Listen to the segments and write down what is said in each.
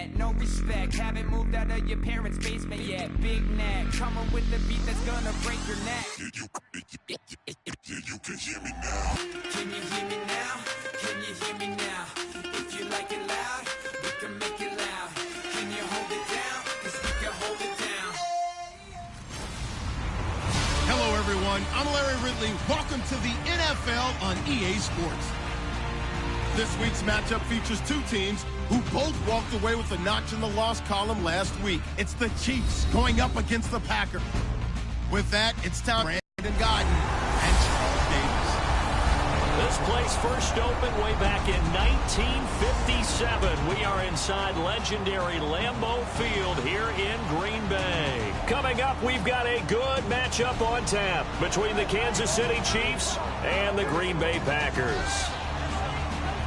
threat, no respect. Haven't moved out of your parents' basement yet. Big neck, coming with the beat that's gonna break your neck. You can hear me now. Can you hear me now? Can you hear me now? If you like it loud, we can make it loud. Can you hold it down? 'Cause we can hold it down. Hello, everyone. I'm Larry Ridley. Welcome to the NFL on EA Sports. This week's matchup features two teams who both walked away with a notch in the loss column last week. It's the Chiefs going up against the Packers. With that, it's time for Brandon Godden and Charles Davis. This place first opened way back in 1957. We are inside legendary Lambeau Field here in Green Bay. Coming up, we've got a good matchup on tap between the Kansas City Chiefs and the Green Bay Packers.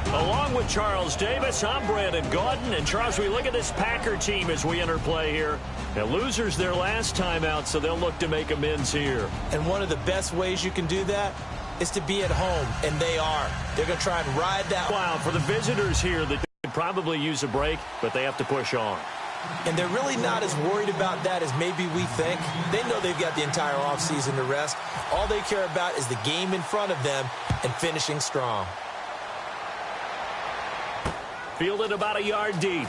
Along with Charles Davis, I'm Brandon Gaudin. And Charles, we look at this Packer team as we enter play here. Now, losers their last time out, so they'll look to make amends here. And one of the best ways you can do that is to be at home, and they are. They're going to try and ride that. Wow, for the visitors here, they could probably use a break, but they have to push on. And they're really not as worried about that as maybe we think. They know they've got the entire offseason to rest. All they care about is the game in front of them and finishing strong. Fielded about a yard deep.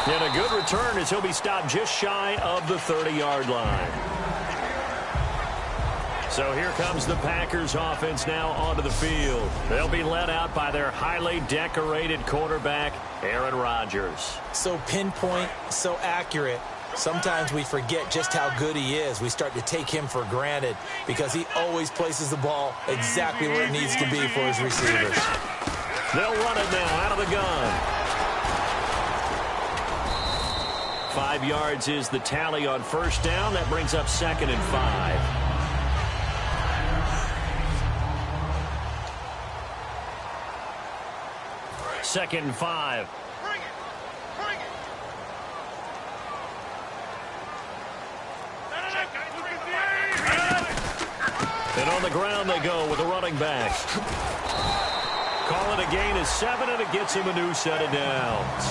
And a good return as he'll be stopped just shy of the 30-yard line. So here comes the Packers offense now onto the field. They'll be led out by their highly decorated quarterback, Aaron Rodgers. So pinpoint, so accurate. Sometimes we forget just how good he is. We start to take him for granted because he always places the ball exactly where it needs to be for his receivers. They'll run it now out of the gun. 5 yards is the tally on first down. That brings up 2nd and 5. Second and 5. And on the ground they go with the running back. Call it a gain of 7, and it gets him a new set of downs.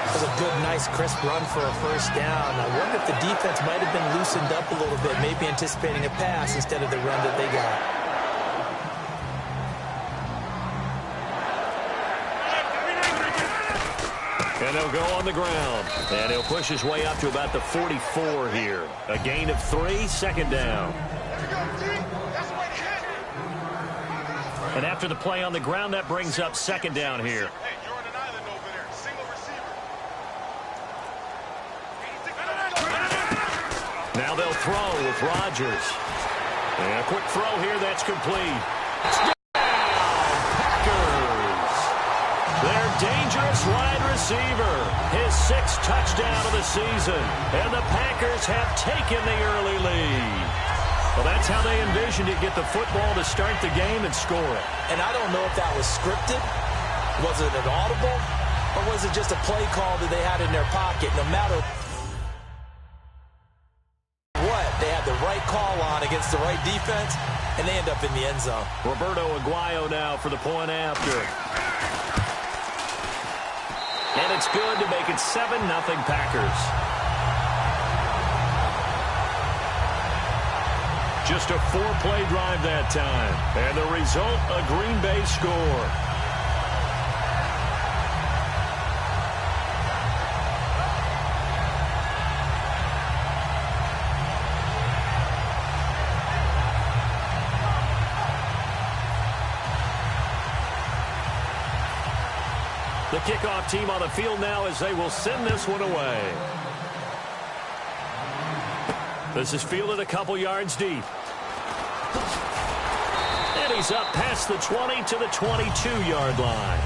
That was a good, nice, crisp run for a first down. I wonder if the defense might have been loosened up a little bit, maybe anticipating a pass instead of the run that they got. And he'll go on the ground. And he'll push his way up to about the 44 here. A gain of 3, second down. And after the play on the ground, that brings up second down here. Now they'll throw with Rodgers. And a quick throw here, that's complete. Packers. Their dangerous wide receiver. His 6th touchdown of the season. And the Packers have taken the early lead. Well, that's how they envisioned it, get the football to start the game and score it. And I don't know if that was scripted. Was it an audible? Or was it just a play call that they had in their pocket? No matter what, they had the right call on against the right defense, and they end up in the end zone. Roberto Aguayo now for the point after. And it's good to make it 7-0 Packers. Just a 4-play drive that time. And the result, a Green Bay score. The kickoff team on the field now as they will send this one away. This is fielded a couple yards deep. And he's up past the 20 to the 22-yard line.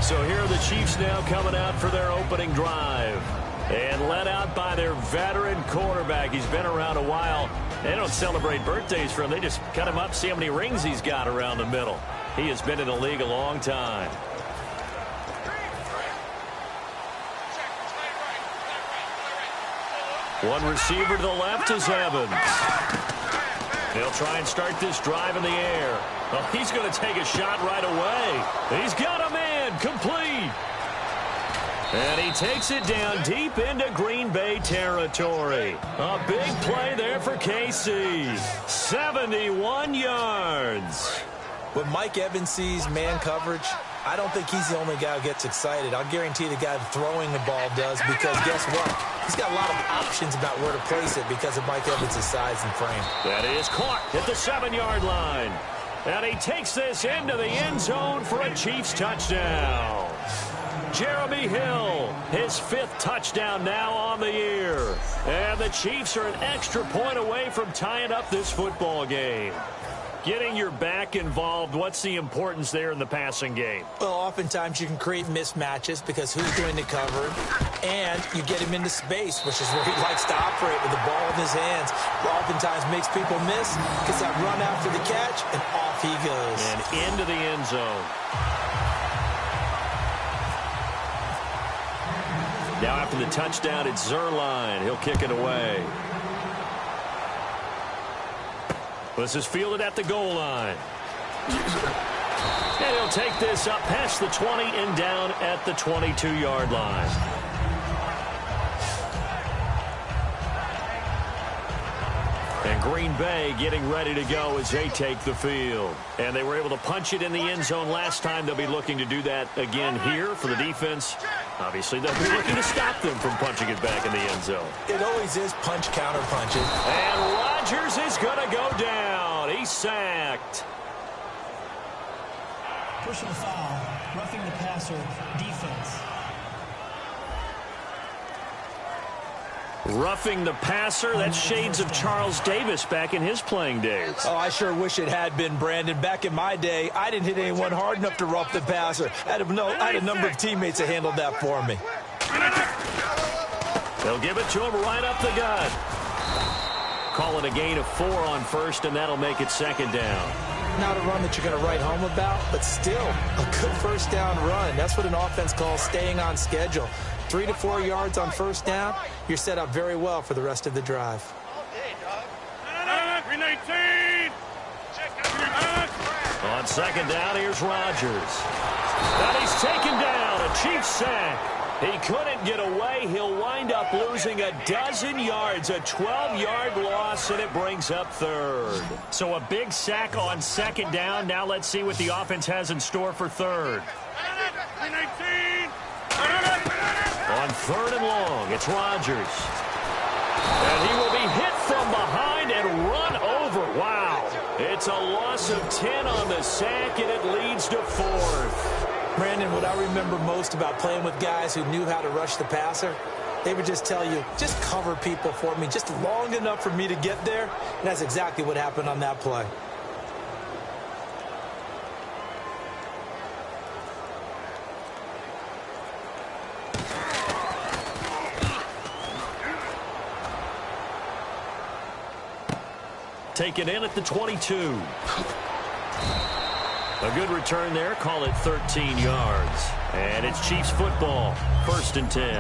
So here are the Chiefs now coming out for their opening drive. And led out by their veteran quarterback. He's been around a while. They don't celebrate birthdays for him. They just cut him up, see how many rings he's got around the middle. He has been in the league a long time. One receiver to the left is Evans. They'll try and start this drive in the air. Oh, he's going to take a shot right away. He's got a man complete. And he takes it down deep into Green Bay territory. A big play there for KC. 71 yards. When Mike Evans sees man coverage, I don't think he's the only guy who gets excited. I'll guarantee the guy throwing the ball does, because guess what? He's got a lot of options about where to place it because of Mike Evans' size and frame. That is caught at the 7-yard line. And he takes this into the end zone for a Chiefs touchdown. Jeremy Hill, his 5th touchdown now on the year. And the Chiefs are an extra point away from tying up this football game. Getting your back involved, what's the importance there in the passing game? Well, oftentimes you can create mismatches because who's going to cover, and you get him into space, which is where he likes to operate with the ball in his hands. Oftentimes makes people miss, gets that run after the catch, and off he goes. And into the end zone. Now after the touchdown, it's Zerline. He'll kick it away. This is fielded at the goal line. And he'll take this up past the 20 and down at the 22-yard line. And Green Bay getting ready to go as they take the field. And they were able to punch it in the end zone last time. They'll be looking to do that again here for the defense. Obviously, they'll be looking to stop them from punching it back in the end zone. It always is punch, counter punches. And Rodgers is going to go down. He's sacked. Personal foul, roughing the passer, defense. Roughing the passer, that's shades of Charles Davis back in his playing days. Oh, I sure wish it had been, Brandon. Back in my day, I didn't hit anyone hard enough to rough the passer. I had a number of teammates that handled that for me. They'll give it to him right up the gut. Call it a gain of 4 on first, and that'll make it 2nd down. Not a run that you're going to write home about, but still a good first down run. That's what an offense calls staying on schedule. 3 to 4 yards on first down, you're set up very well for the rest of the drive. On 2nd down, here's Rodgers. And he's taken down, a Chiefs sack. He couldn't get away. He'll wind up losing a dozen yards, a 12-yard loss, and it brings up 3rd. So a big sack on 2nd down. Now let's see what the offense has in store for 3rd. On 3rd and long, it's Rodgers. And he will be hit from behind and run over. Wow. It's a loss of 10 on the sack, and it leads to 4th. Brandon, what I remember most about playing with guys who knew how to rush the passer, they would just tell you, just cover people for me, just long enough for me to get there. And that's exactly what happened on that play. Taken in at the 22. A good return there. Call it 13 yards. And it's Chiefs football. 1st and 10.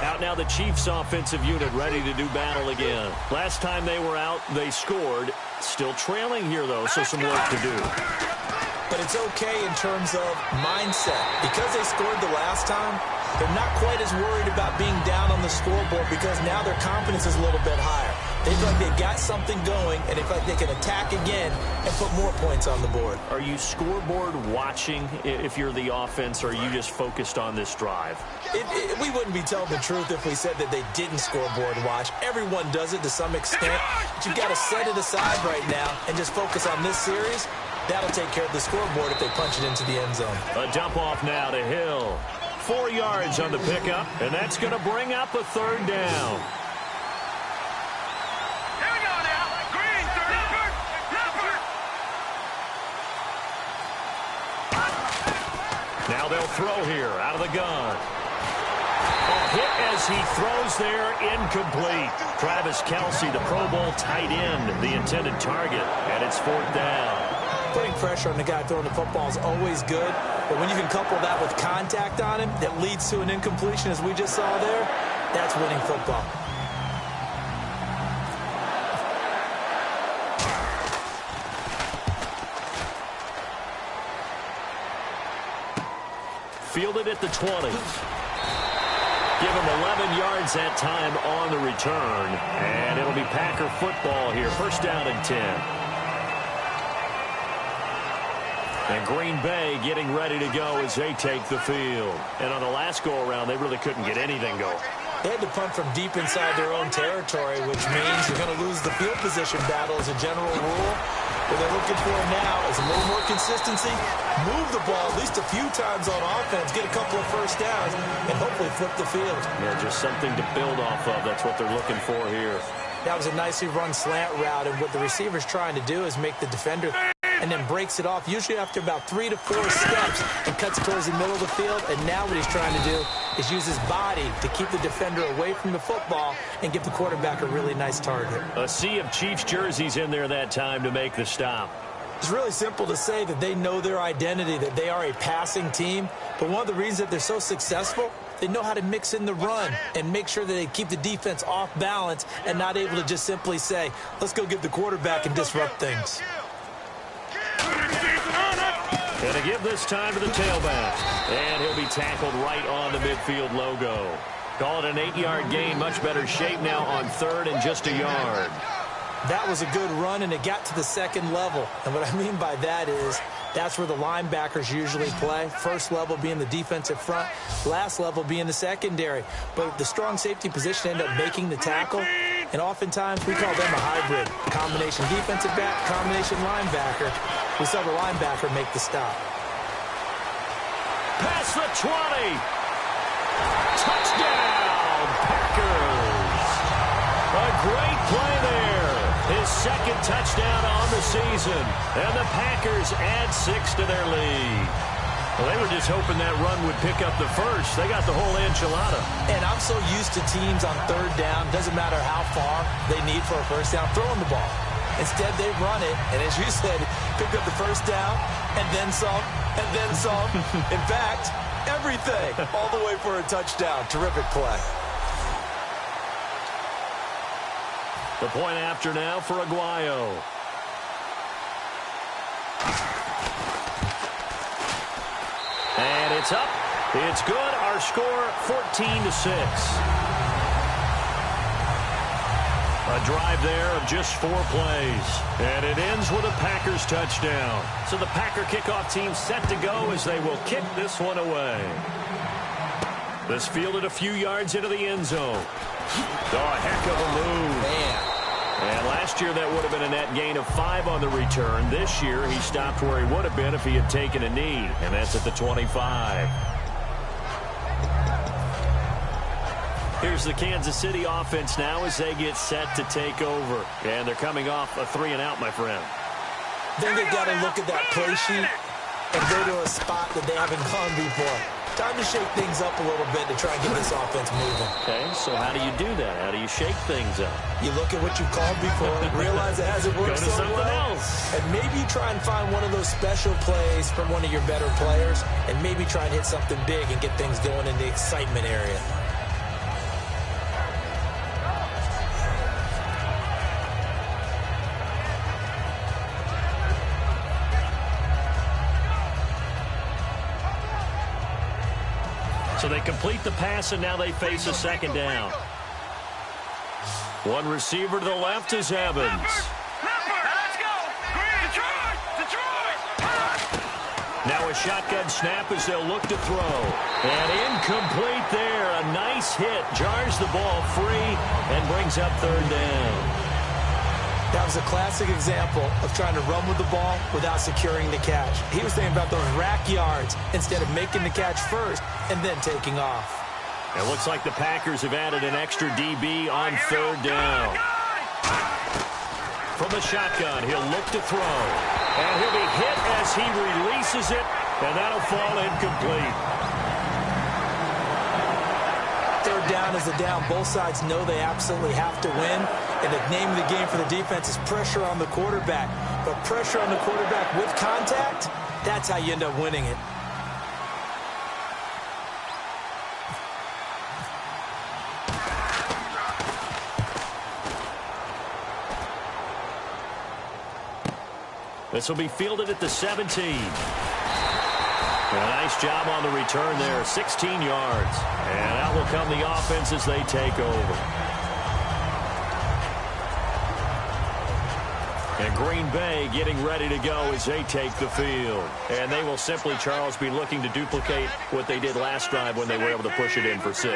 Out now the Chiefs offensive unit ready to do battle again. Last time they were out, they scored. Still trailing here, though, so some work to do. But it's okay in terms of mindset. Because they scored the last time, they're not quite as worried about being down on the scoreboard because now their confidence is a little bit higher. They feel like they've got something going, and they feel like they can attack again and put more points on the board. Are you scoreboard watching if you're the offense, or are you just focused on this drive? We wouldn't be telling the truth if we said that they didn't scoreboard watch. Everyone does it to some extent, but you've got to set it aside right now and just focus on this series. That'll take care of the scoreboard if they punch it into the end zone. A dump off now to Hill. 4 yards on the pickup, and that's going to bring up a 3rd down. Now they'll throw here out of the gun. A hit as he throws there, incomplete. Travis Kelce, the Pro Bowl tight end, the intended target, and it's 4th down. Putting pressure on the guy throwing the football is always good, but when you can couple that with contact on him that leads to an incompletion, as we just saw there, that's winning football. fielded at the 20. Give him 11 yards that time on the return. And it'll be Packer football here. First down and 10. And Green Bay getting ready to go as they take the field. And on the last go-around, they really couldn't get anything going. They had to punt from deep inside their own territory, which means you're going to lose the field position battle as a general rule. What they're looking for now is a little more consistency, move the ball at least a few times on offense, get a couple of first downs, and hopefully flip the field. Yeah, just something to build off of. That's what they're looking for here. That was a nicely run slant route, and what the receiver's trying to do is make the defender and then breaks it off, usually after about 3 to 4 steps, and cuts towards the middle of the field. And now what he's trying to do is use his body to keep the defender away from the football and give the quarterback a really nice target. A sea of Chiefs jerseys in there that time to make the stop. It's really simple to say that they know their identity, that they are a passing team. But one of the reasons that they're so successful, they know how to mix in the run and make sure that they keep the defense off balance and not able to just simply say, let's go get the quarterback and disrupt things. And to give this time to the tailback. And he'll be tackled right on the midfield logo. Call it an 8-yard gain. Much better shape now on third and just a yard. That was a good run, and it got to the second level. And what I mean by that is that's where the linebackers usually play. First level being the defensive front, last level being the secondary. But the strong safety position ended up making the tackle. And oftentimes we call them a hybrid. Combination defensive back, combination linebacker. We saw the linebacker make the stop. Past the 20. Touchdown, Packers. A great play there. His second touchdown on the season. And the Packers add 6 to their lead. Well, they were just hoping that run would pick up the first. They got the whole enchilada. And I'm so used to teams on third down, doesn't matter how far they need for a first down, throwing the ball. Instead, they run it, and as you said, pick up the first down, and then some, and then some. In fact, everything, all the way for a touchdown. Terrific play. The point after now for Aguayo. And it's up. It's good. Our score, 14-6. A drive there of just 4 plays. And it ends with a Packers touchdown. So the Packer kickoff team set to go as they will kick this one away. This fielded a few yards into the end zone. Oh, a heck of a move. Man. And last year that would have been a net gain of 5 on the return. This year he stopped where he would have been if he had taken a knee. And that's at the 25. Here's the Kansas City offense now as they get set to take over. And they're coming off a 3-and-out, my friend. Then they've got to look at that play sheet and go to a spot that they haven't gone before. Time to shake things up a little bit to try and get this offense moving. Okay, so how do you do that? How do you shake things up? You look at what you called before, realize it hasn't worked so well, and maybe try and find one of those special plays from one of your better players, and maybe try and hit something big and get things going in the excitement area. So they complete the pass, and now they face a second down. One receiver to the left is Evans. Let's go! Detroit! Now a shotgun snap as they'll look to throw. And incomplete there. A nice hit. Jars the ball free and brings up third down. That was a classic example of trying to run with the ball without securing the catch. He was thinking about those rack yards instead of making the catch first and then taking off. It looks like the Packers have added an extra DB on third down. From the shotgun, he'll look to throw. And he'll be hit as he releases it, and that'll fall incomplete. Third down is a down. Both sides know they absolutely have to win. And the name of the game for the defense is pressure on the quarterback. But pressure on the quarterback with contact, that's how you end up winning it. This will be fielded at the 17. Nice job on the return there, 16 yards. And out will come the offense as they take over. And Green Bay getting ready to go as they take the field. And they will simply, Charles, be looking to duplicate what they did last drive when they were able to push it in for 6.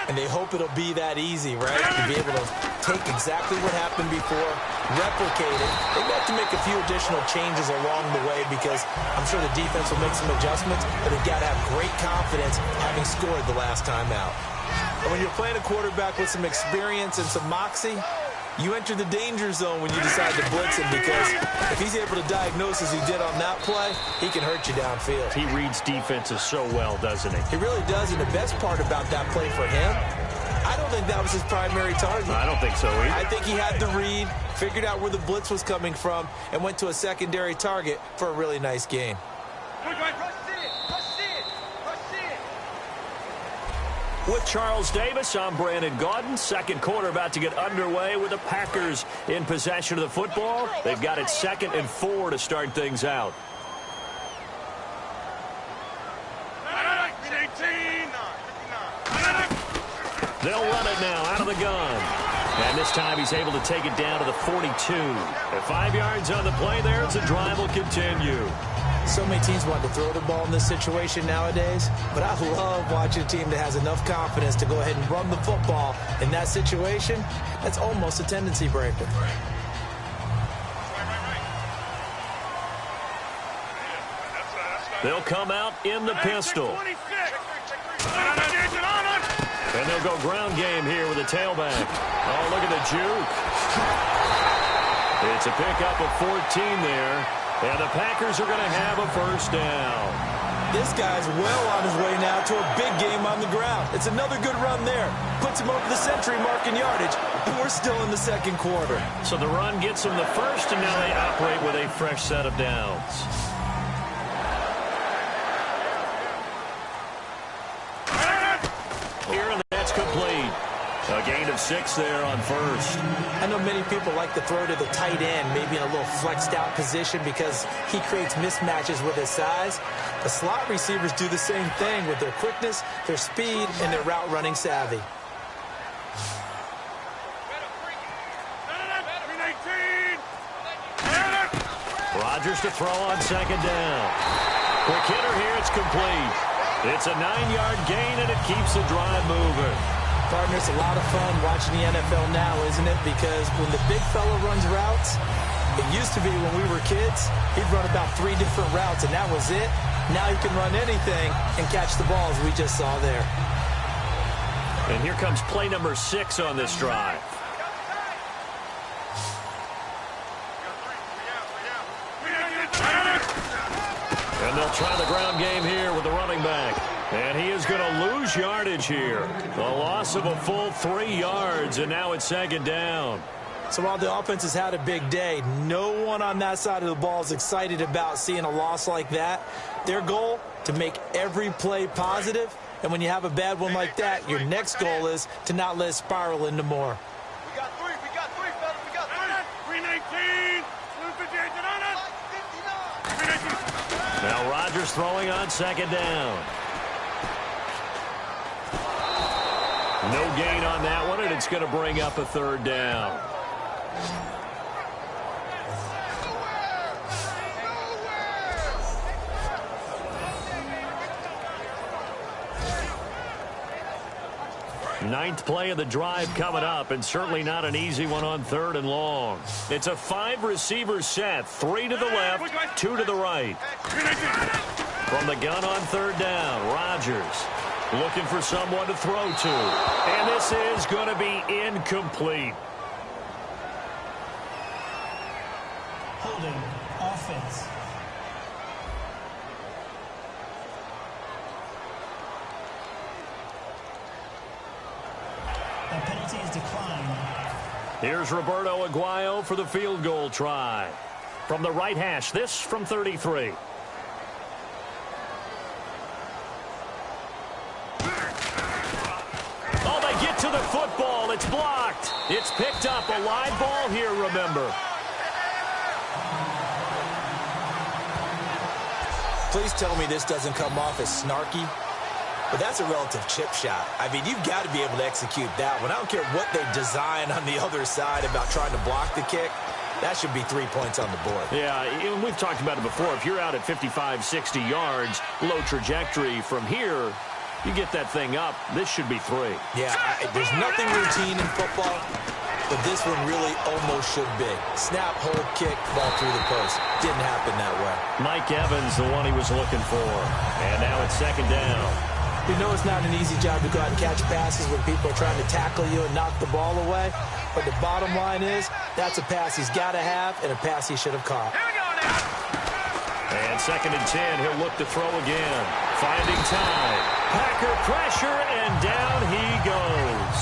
And they hope it'll be that easy, right? To be able to take exactly what happened before, replicate it. They have to make a few additional changes along the way because I'm sure the defense will make some adjustments, but they've got to have great confidence having scored the last time out. And when you're playing a quarterback with some experience and some moxie, you enter the danger zone when you decide to blitz him because if he's able to diagnose as he did on that play, he can hurt you downfield. He reads defenses so well, doesn't he? He really does, and the best part about that play for him, I don't think that was his primary target. I don't think so either. I think he had the read, figured out where the blitz was coming from, and went to a secondary target for a really nice gain. With Charles Davis, I'm Brandon Gaudin. Second quarter about to get underway with the Packers in possession of the football. They've got it 2nd and 4 to start things out. They'll run it now out of the gun. And this time he's able to take it down to the 42. At 5 yards on the play there, the drive will continue. So many teams want to throw the ball in this situation nowadays, but I love watching a team that has enough confidence to go ahead and run the football in that situation. That's almost a tendency breaker. They'll come out in the pistol. And they'll go ground game here with a tailback. Oh, look at the juke. It's a pickup of 14 there. And the Packers are going to have a first down. This guy's well on his way now to a big game on the ground. It's another good run there. Puts him over the century mark in yardage. And we're still in the second quarter. So the run gets them the first, and now they operate with a fresh set of downs. Here, and that's complete. A gain of 6 there on first. I know many people like to throw to the tight end, maybe in a little flexed out position because he creates mismatches with his size. The slot receivers do the same thing with their quickness, their speed, and their route running savvy. Rodgers to throw on second down. Quick hitter here, it's complete. It's a 9-yard gain, and it keeps the drive moving. Partner, it's a lot of fun watching the NFL now, isn't it? Because when the big fella runs routes, it used to be when we were kids, he'd run about 3 different routes, and that was it. Now he can run anything and catch the balls we just saw there. And here comes play number 6 on this drive. And they'll try the ground game here with the running back. And he is going to lose yardage here. A loss of a full 3 yards, and now it's second down. So while the offense has had a big day, no one on that side of the ball is excited about seeing a loss like that. Their goal, to make every play positive. And when you have a bad one like that, your next goal is to not let it spiral into more. We got 3, fellas, we got 3. 319, now Rodgers throwing on second down. No gain on that one, and it's going to bring up a third down. Ninth play of the drive coming up, and certainly not an easy one on 3rd and long. It's a 5-receiver set, 3 to the left, 2 to the right. From the gun on 3rd down, Rodgers looking for someone to throw to. And this is going to be incomplete. Holding offense. That penalty is declined. Here's Roberto Aguayo for the field goal try. From the right hash, this from 33. Oh, they get to the football. It's blocked. It's picked up. A live ball here, remember. Please tell me this doesn't come off as snarky. But that's a relative chip shot. I mean, you've got to be able to execute that one. I don't care what they design on the other side about trying to block the kick. That should be 3 points on the board. Yeah, we've talked about it before. If you're out at 55, 60 yards, low trajectory from here, you get that thing up, this should be 3. Yeah, there's nothing routine in football, but this one really almost should be. Snap, hold, kick, ball through the post. Didn't happen that way. Mike Evans, the one he was looking for. And now it's 2nd down. You know it's not an easy job to go out and catch passes when people are trying to tackle you and knock the ball away. But the bottom line is, that's a pass he's got to have and a pass he should have caught. And 2nd and 10, he'll look to throw again. Finding time. Packer pressure, and down he goes.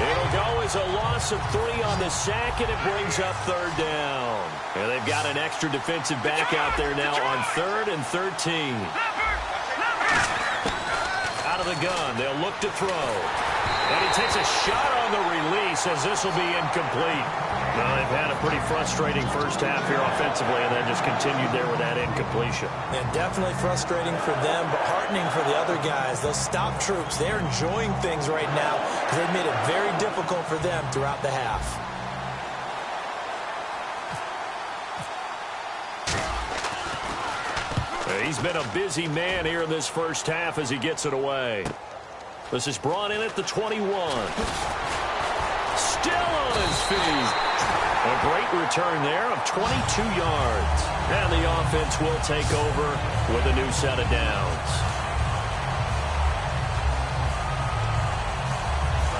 It'll go as a loss of 3 on the sack, and it brings up 3rd down. And they've got an extra defensive back out there now on 3rd and 13. Out of the gun, they'll look to throw. And he takes a shot on the release as this will be incomplete. Well, they've had a pretty frustrating first half here offensively and then just continued there with that incompletion. And definitely frustrating for them, but heartening for the other guys. Those stop troops, they're enjoying things right now because they've made it very difficult for them throughout the half. He's been a busy man here in this first half as he gets it away. This is brought in at the 21. Still on his feet. A great return there of 22 yards. And the offense will take over with a new set of downs.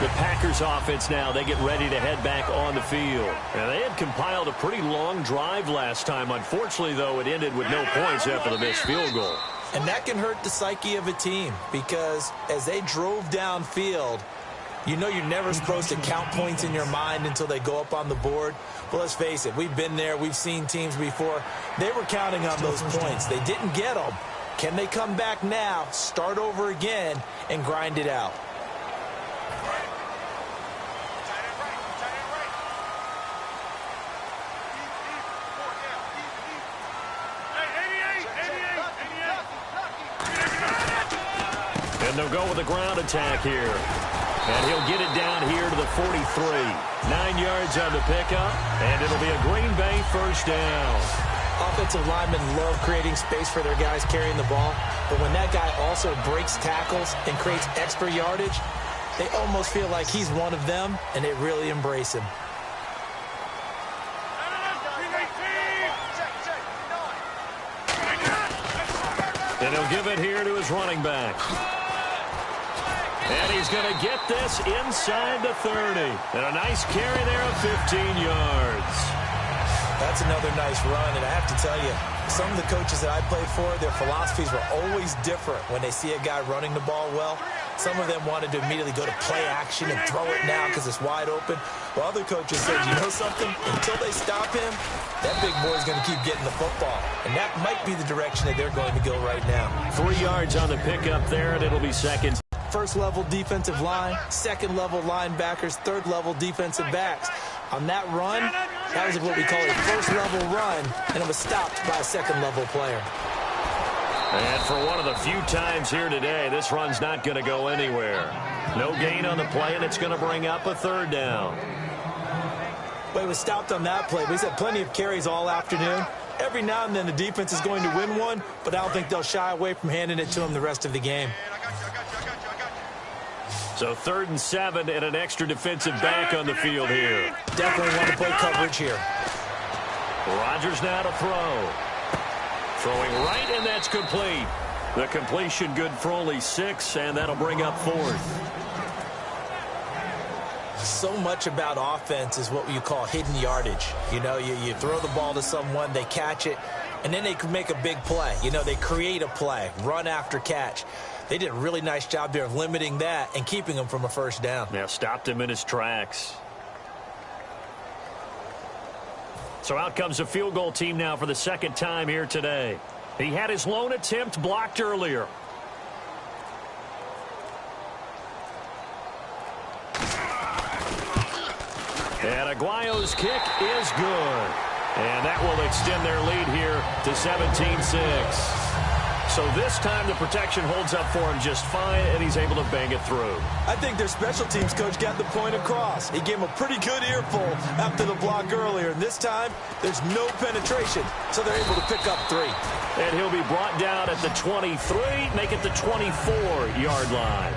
The Packers offense now, they get ready to head back on the field. And they had compiled a pretty long drive last time. Unfortunately, though, it ended with no points after the missed field goal. And that can hurt the psyche of a team because as they drove downfield, you know you're never supposed to count points in your mind until they go up on the board. Well, let's face it, we've been there. We've seen teams before. They were counting on those points. They didn't get them. Can they come back now, start over again, and grind it out? And they'll go with a ground attack here. And he'll get it down here to the 43. 9 yards on the pickup, and it'll be a Green Bay first down. Offensive linemen love creating space for their guys carrying the ball, but when that guy also breaks tackles and creates extra yardage, they almost feel like he's one of them, and they really embrace him. And he'll give it here to his running back. And he's going to get this inside the 30. And a nice carry there of 15 yards. That's another nice run, and I have to tell you, some of the coaches that I played for, their philosophies were always different when they see a guy running the ball well. Some of them wanted to immediately go to play action and throw it now because it's wide open. While other coaches said, you know something? Until they stop him, that big boy's going to keep getting the football. And that might be the direction that they're going to go right now. 3 yards on the pickup there, and it'll be second. First-level defensive line, second-level linebackers, third-level defensive backs. On that run, that was what we call a first-level run, and it was stopped by a second-level player. And for one of the few times here today, this run's not going to go anywhere. No gain on the play, and it's going to bring up a 3rd down. Well, he was stopped on that play, but he's had plenty of carries all afternoon. Every now and then the defense is going to win one, but I don't think they'll shy away from handing it to him the rest of the game. So 3rd and 7 and an extra defensive back on the field here. Definitely want to play coverage here. Rodgers now to throw. Throwing right, and that's complete. The completion good for only 6, and that'll bring up 4th. So much about offense is what you call hidden yardage. You know, you throw the ball to someone, they catch it, and then they can make a big play. You know, they create a play, run after catch. They did a really nice job there of limiting that and keeping him from a first down. Now stopped him in his tracks. So out comes a field goal team now for the 2nd time here today. He had his lone attempt blocked earlier. And Aguayo's kick is good. And that will extend their lead here to 17-6. So this time the protection holds up for him just fine, and he's able to bang it through. I think their special teams coach got the point across. He gave him a pretty good earful after the block earlier, and this time there's no penetration, so they're able to pick up 3. And he'll be brought down at the 23, make it the 24-yard line.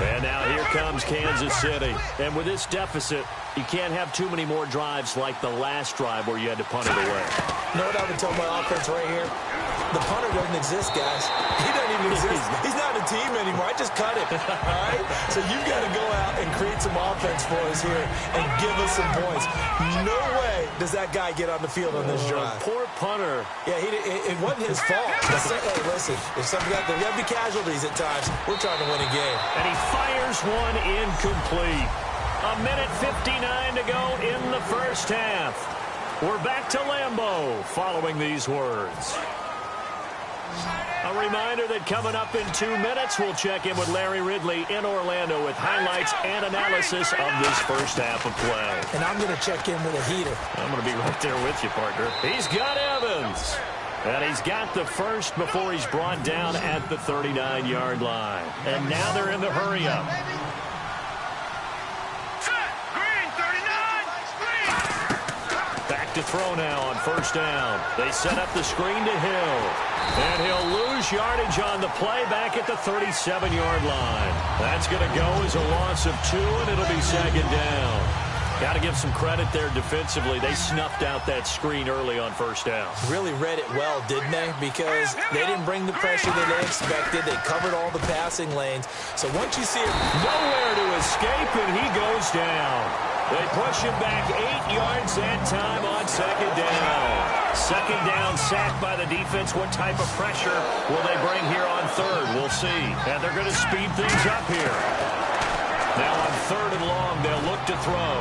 And now here comes Kansas City. And with this deficit, you can't have too many more drives like the last drive where you had to punt it away. You know what I would tell my offense right here? The punter doesn't exist, guys. He doesn't even exist. He's not a team anymore. I just cut him, all right? So you've got to go out and create some offense for us here and give us some points. No way does that guy get on the field on this drive. Poor punter. Yeah, it wasn't his fault. Hey, listen, if something got there, we have to be casualties at times. We're trying to win a game. And he fires one incomplete. A minute 59 to go in the first half. We're back to Lambeau following these words. A reminder that coming up in 2 minutes, we'll check in with Larry Ridley in Orlando with highlights and analysis of this first half of play. And I'm going to check in with a heater. I'm going to be right there with you, partner. He's got Evans. And he's got the first before he's brought down at the 39-yard line. And now they're in the hurry-up. Back to throw now on first down. They set up the screen to Hill. And he'll lose yardage on the play back at the 37-yard line. That's going to go as a loss of 2, and it'll be second down. Got to give some credit there defensively. They snuffed out that screen early on first down. Really read it well, didn't they? Because they didn't bring the pressure that they expected. They covered all the passing lanes. So once you see it, nowhere to escape, and he goes down. They push him back 8 yards that time on second down. Second down, sacked by the defense. What type of pressure will they bring here on third? We'll see. And they're going to speed things up here. Now on third and long, they'll look to throw.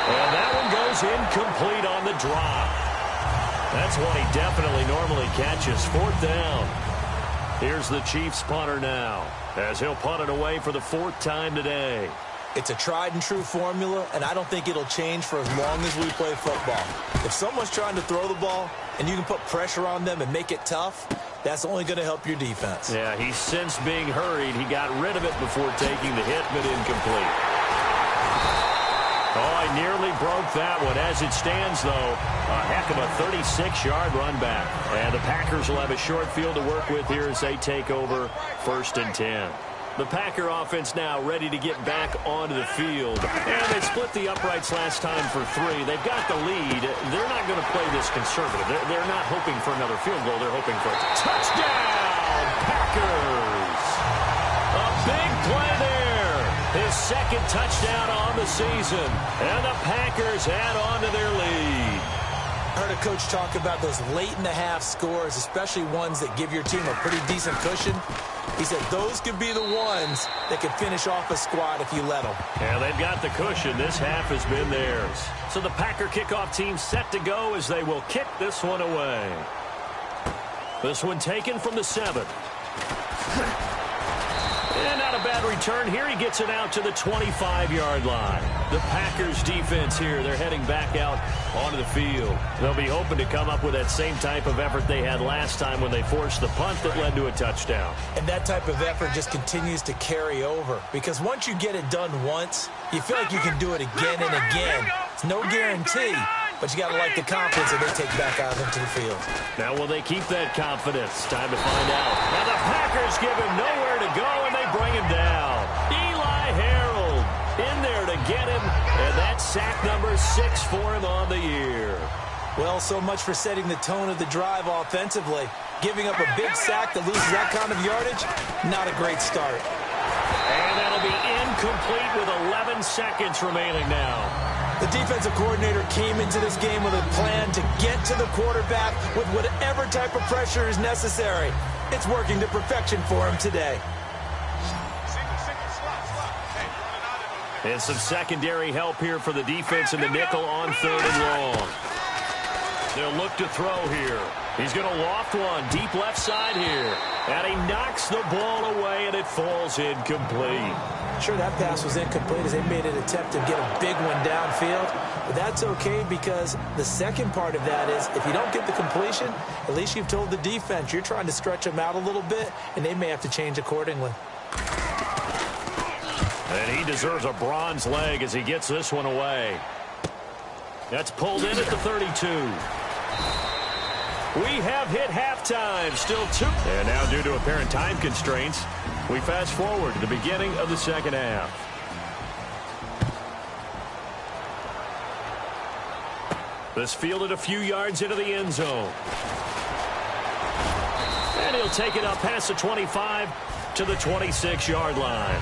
And that one goes incomplete on the drop. That's one he definitely normally catches. Fourth down. Here's the Chiefs punter now, as he'll punt it away for the 4th time today. It's a tried-and-true formula, and I don't think it'll change for as long as we play football. If someone's trying to throw the ball and you can put pressure on them and make it tough, that's only going to help your defense. Yeah, he's since being hurried. He got rid of it before taking the hit, but incomplete. Oh, I nearly broke that one. As it stands, though, a heck of a 36-yard run back. And the Packers will have a short field to work with here as they take over 1st and 10. The Packer offense now ready to get back onto the field. And they split the uprights last time for 3. They've got the lead. They're not going to play this conservative. They're not hoping for another field goal. They're hoping for a touchdown, Packers. A big play there. His 2nd touchdown on the season. And the Packers add on to their lead. I heard a coach talk about those late-in-the-half scores, especially ones that give your team a pretty decent cushion. He said those could be the ones that could finish off a squad if you let them. Yeah, they've got the cushion. This half has been theirs. So the Packer kickoff team set to go as they will kick this one away. This one taken from the 7. And not a bad return here. He gets it out to the 25-yard line. The Packers defense here, they're heading back out onto the field. They'll be hoping to come up with that same type of effort they had last time when they forced the punt that led to a touchdown. And that type of effort just continues to carry over. Because once you get it done once, you feel like you can do it again and again. It's no guarantee, but you got to like the confidence that they take back out into the field. Now, will they keep that confidence? Time to find out. Now, the Packers give him nowhere to go, and they bring him down. Eli Harold in there to get him, and that's sack number 6 for him on the year. Well, so much for setting the tone of the drive offensively. Giving up a big sack that loses that kind of yardage, not a great start. And that'll be incomplete with 11 seconds remaining now. The defensive coordinator came into this game with a plan to get to the quarterback with whatever type of pressure is necessary. It's working to perfection for him today. And some secondary help here for the defense in the nickel on 3rd and long. They'll look to throw here. He's going to loft one deep left side here. And he knocks the ball away, and it falls incomplete. Sure, that pass was incomplete as they made an attempt to get a big one downfield. But that's okay because the second part of that is if you don't get the completion, at least you've told the defense you're trying to stretch them out a little bit, and they may have to change accordingly. And he deserves a bronze leg as he gets this one away. That's pulled in at the 32. We have hit halftime. Still 2. And now due to apparent time constraints, we fast forward to the beginning of the second half. This fielded a few yards into the end zone. And he'll take it up past the 25 to the 26-yard line.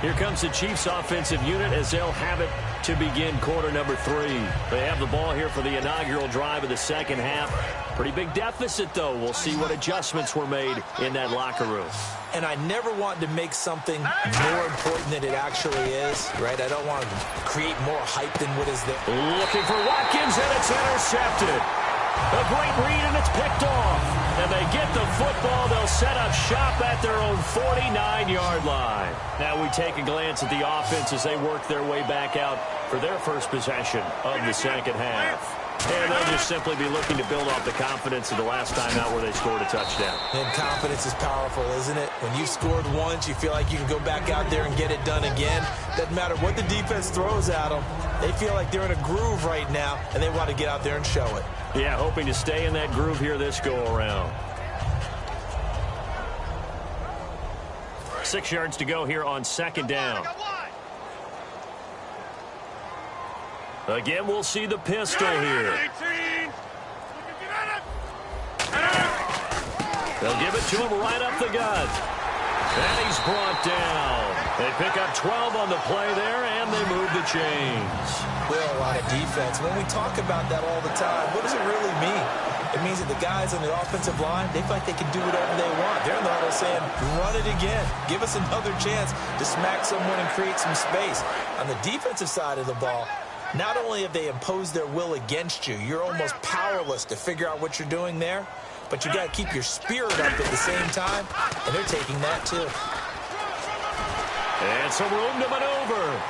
Here comes the Chiefs offensive unit as they'll have it to begin quarter number 3. They have the ball here for the inaugural drive of the second half. Pretty big deficit, though. We'll see what adjustments were made in that locker room. And I never want to make something more important than it actually is, right? I don't want to create more hype than what is there. Looking for Watkins, and it's intercepted. A great read, and it's picked off. And they get the football. They'll set up shop at their own 49-yard line. Now we take a glance at the offense as they work their way back out for their first possession of the second half. And they'll just simply be looking to build off the confidence of the last time out where they scored a touchdown. And confidence is powerful, isn't it? When you've scored once, you feel like you can go back out there and get it done again. Doesn't matter what the defense throws at them. They feel like they're in a groove right now, and they want to get out there and show it. Yeah, hoping to stay in that groove here this go-around. 6 yards to go here on second down. Again, we'll see the pistol here. They'll give it to him right up the gut. And he's brought down. They pick up 12 on the play there, and they move the chains. Well, a lot of defense. When we talk about that all the time, what does it really mean? It means that the guys on the offensive line, they feel like they can do whatever they want. They're in the huddle saying, run it again. Give us another chance to smack someone and create some space. On the defensive side of the ball, not only have they imposed their will against you, you're almost powerless to figure out what you're doing there, but you got to keep your spirit up at the same time, and they're taking that too. And some room to maneuver.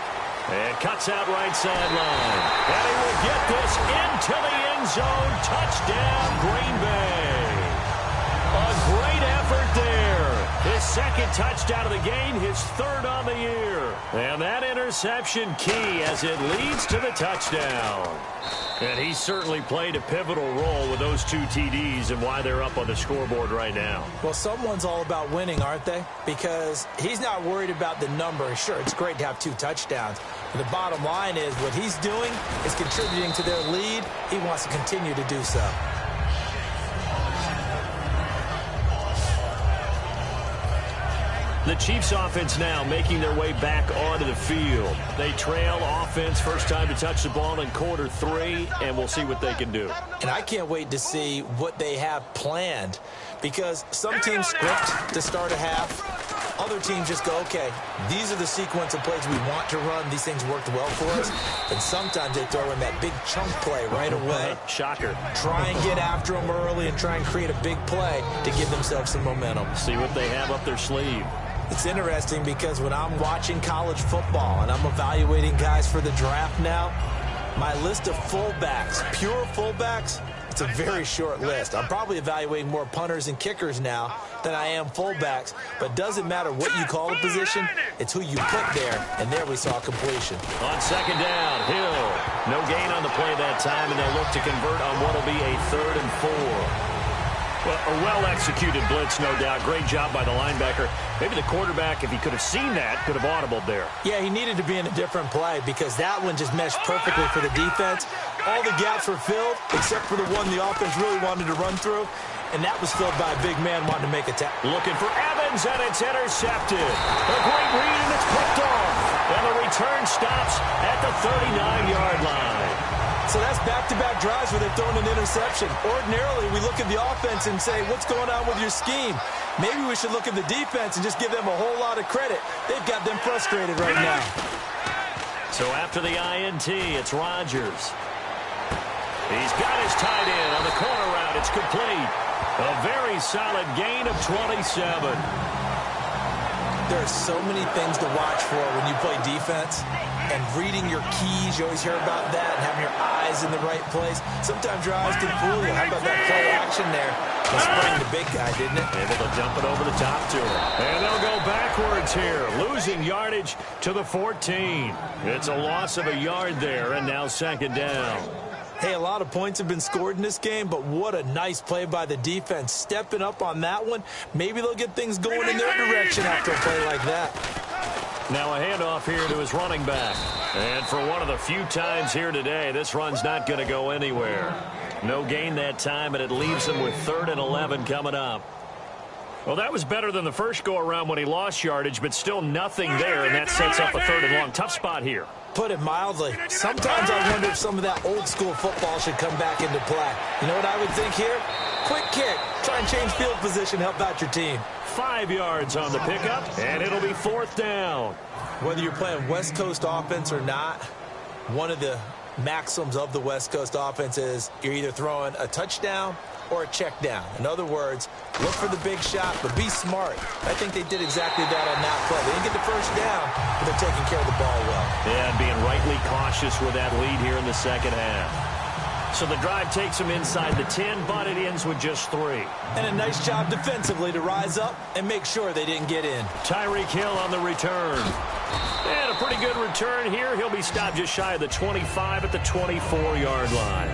And cuts out right sideline. And he will get this into the end zone. Touchdown, Green Bay. A great effort there. His second touchdown of the game, his third on the year. And that interception key as it leads to the touchdown. And he certainly played a pivotal role with those 2 TDs and why they're up on the scoreboard right now. Well, someone's all about winning, aren't they? Because he's not worried about the number. Sure, it's great to have 2 touchdowns. But the bottom line is what he's doing is contributing to their lead. He wants to continue to do so. The Chiefs offense now making their way back onto the field. They trail offense first time to touch the ball in quarter 3, and we'll see what they can do. And I can't wait to see what they have planned, because some teams script to start a half. Other teams just go, okay, these are the sequence of plays we want to run. These things worked well for us. And sometimes they throw in that big chunk play right away. Shocker. Try and get after them early and try and create a big play to give themselves some momentum. See what they have up their sleeve. It's interesting because when I'm watching college football and I'm evaluating guys for the draft now, my list of fullbacks, pure fullbacks, it's a very short list. I'm probably evaluating more punters and kickers now than I am fullbacks, but it doesn't matter what you call the position, it's who you put there, and there we saw completion. On second down, Hill. No gain on the play that time, and they'll look to convert on what will be a 3rd and 4. Well, a well-executed blitz, no doubt. Great job by the linebacker. Maybe the quarterback, if he could have seen that, could have audibled there. Yeah, he needed to be in a different play because that one just meshed perfectly for the defense. All the gaps were filled except for the one the offense really wanted to run through, and that was filled by a big man wanting to make a tackle. Looking for Evans, and it's intercepted. A great read, and it's picked off. And the return stops at the 39-yard line. So that's back-to-back drives where they're throwing an interception. Ordinarily, we look at the offense and say, what's going on with your scheme? Maybe we should look at the defense and just give them a whole lot of credit. They've got them frustrated right now. So after the INT, it's Rodgers. He's got his tight end on the corner route. It's complete. A very solid gain of 27. There are so many things to watch for when you play defense, and reading your keys, you always hear about that, and having your eyes in the right place. Sometimes your eyes can fool you. How about that play action there? It sprang the big guy, didn't it? Able to dump it over the top to him. And they'll go backwards here, losing yardage to the 14. It's a loss of a yard there, and now second down. Hey, a lot of points have been scored in this game, but what a nice play by the defense. Stepping up on that one, maybe they'll get things going in their direction after a play like that. Now a handoff here to his running back. And for one of the few times here today, this run's not going to go anywhere. No gain that time, and it leaves him with 3rd and 11 coming up. Well, that was better than the first go-around when he lost yardage, but still nothing there, and that sets up a 3rd and long. Tough spot here. Put it mildly. Sometimes I wonder if some of that old-school football should come back into play. You know what I would think here? Quick kick. Try and change field position, help out your team. 5 yards on the pickup, and it'll be 4th down. Whether you're playing West Coast offense or not, one of the maxims of the West Coast offense is you're either throwing a touchdown or a check down. In other words, look for the big shot, but be smart. I think they did exactly that on that play. They didn't get the first down, but they're taking care of the ball well. Yeah, and being rightly cautious with that lead here in the second half. So the drive takes them inside the 10, but it ends with just 3. And a nice job defensively to rise up and make sure they didn't get in. Tyreek Hill on the return. And a pretty good return here. He'll be stopped just shy of the 25 at the 24-yard line.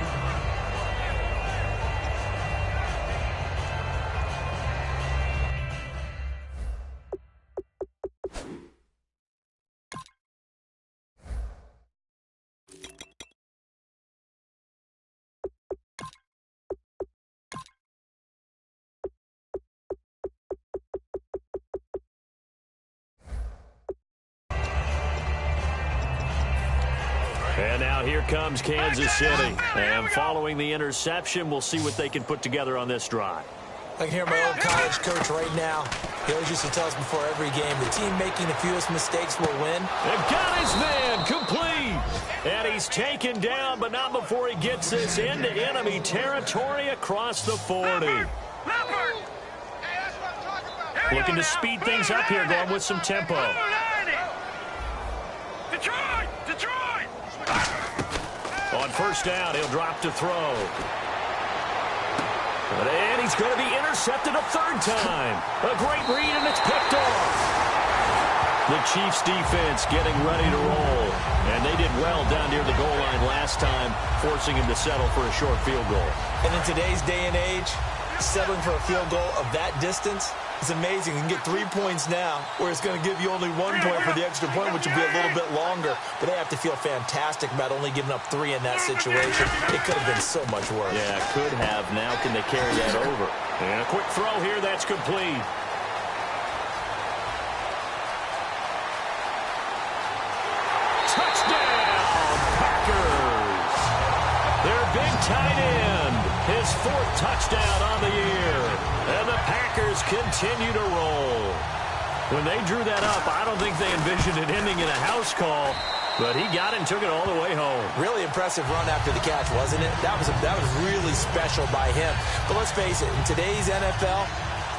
And now here comes Kansas City. And following the interception, we'll see what they can put together on this drive. I can hear my old college coach right now. He always used to tell us before every game, the team making the fewest mistakes will win. And got his man complete. And he's taken down, but not before he gets this into enemy territory across the 40. Looking to speed things up here, going with some tempo. Detroit! On first down, he'll drop to throw. And he's going to be intercepted a 3rd time. A great read, and it's picked off. The Chiefs' defense getting ready to roll. And they did well down near the goal line last time, forcing him to settle for a short field goal. And in today's day and age, settling for a field goal of that distance is amazing. You can get 3 points now, where it's going to give you only 1 point for the extra point, which will be a little bit longer. But they have to feel fantastic about only giving up 3 in that situation. It could have been so much worse. Yeah, could have. Now can they carry that over? And a quick throw here, that's complete. Touchdown, Packers! Their big tight end, his 4th touchdown on the year. And the Packers continue to roll. When they drew that up, I don't think they envisioned it ending in a house call, but he got it and took it all the way home. Really impressive run after the catch, wasn't it? That was really special by him. But let's face it, in today's NFL,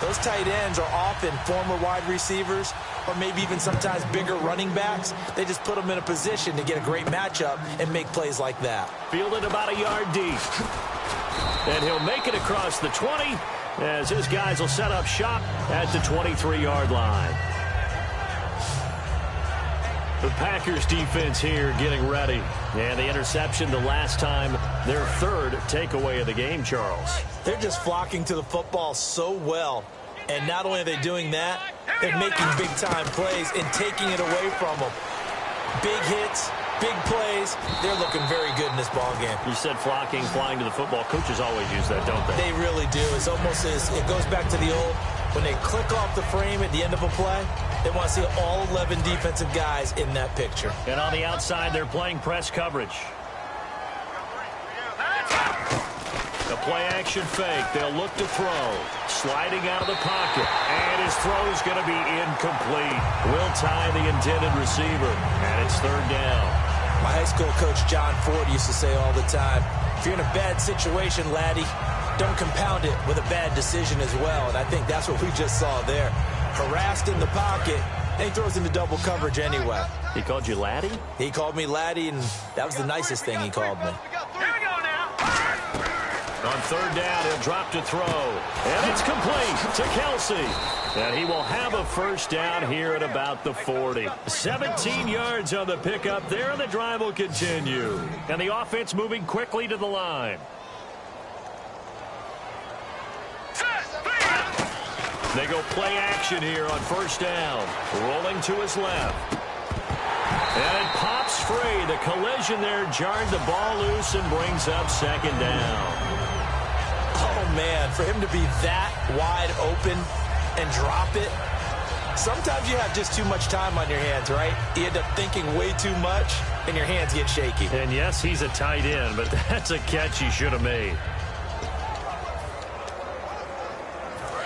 those tight ends are often former wide receivers or maybe even sometimes bigger running backs. They just put them in a position to get a great matchup and make plays like that. Fielded about a yard deep. And he'll make it across the 20 as his guys will set up shop at the 23-yard line. The Packers defense here getting ready. And the interception the last time, their 3rd takeaway of the game, Charles. They're just flocking to the football so well. And not only are they doing that, they're making big-time plays and taking it away from them. Big hits, big plays. They're looking very good in this ballgame. You said flocking, flying to the football. Coaches always use that, don't they? They really do. It's almost as it goes back to the old, when they click off the frame at the end of a play, they want to see all 11 defensive guys in that picture. And on the outside, they're playing press coverage. The play-action fake. They'll look to throw. Sliding out of the pocket. And his throw's going to be incomplete. Will tie the intended receiver. And it's 3rd down. My high school coach, John Ford, used to say all the time, if you're in a bad situation, laddie, don't compound it with a bad decision as well. And I think that's what we just saw there. Harassed in the pocket, And he throws into double coverage anyway. He called you laddie? He called me laddie, and that was the nicest thing he called me. Here we go now. On third down, he'll drop to throw. And it's complete to Kelsey. And he will have a first down here at about the 40. 17 yards on the pickup there, and the drive will continue. And the offense moving quickly to the line. They go play action here on first down. Rolling to his left. And it pops free. The collision there jarred the ball loose and brings up second down. Oh, man, for him to be that wide open and drop it. Sometimes you have just too much time on your hands, right? You end up thinking way too much, and your hands get shaky. And yes, he's a tight end, but that's a catch he should have made.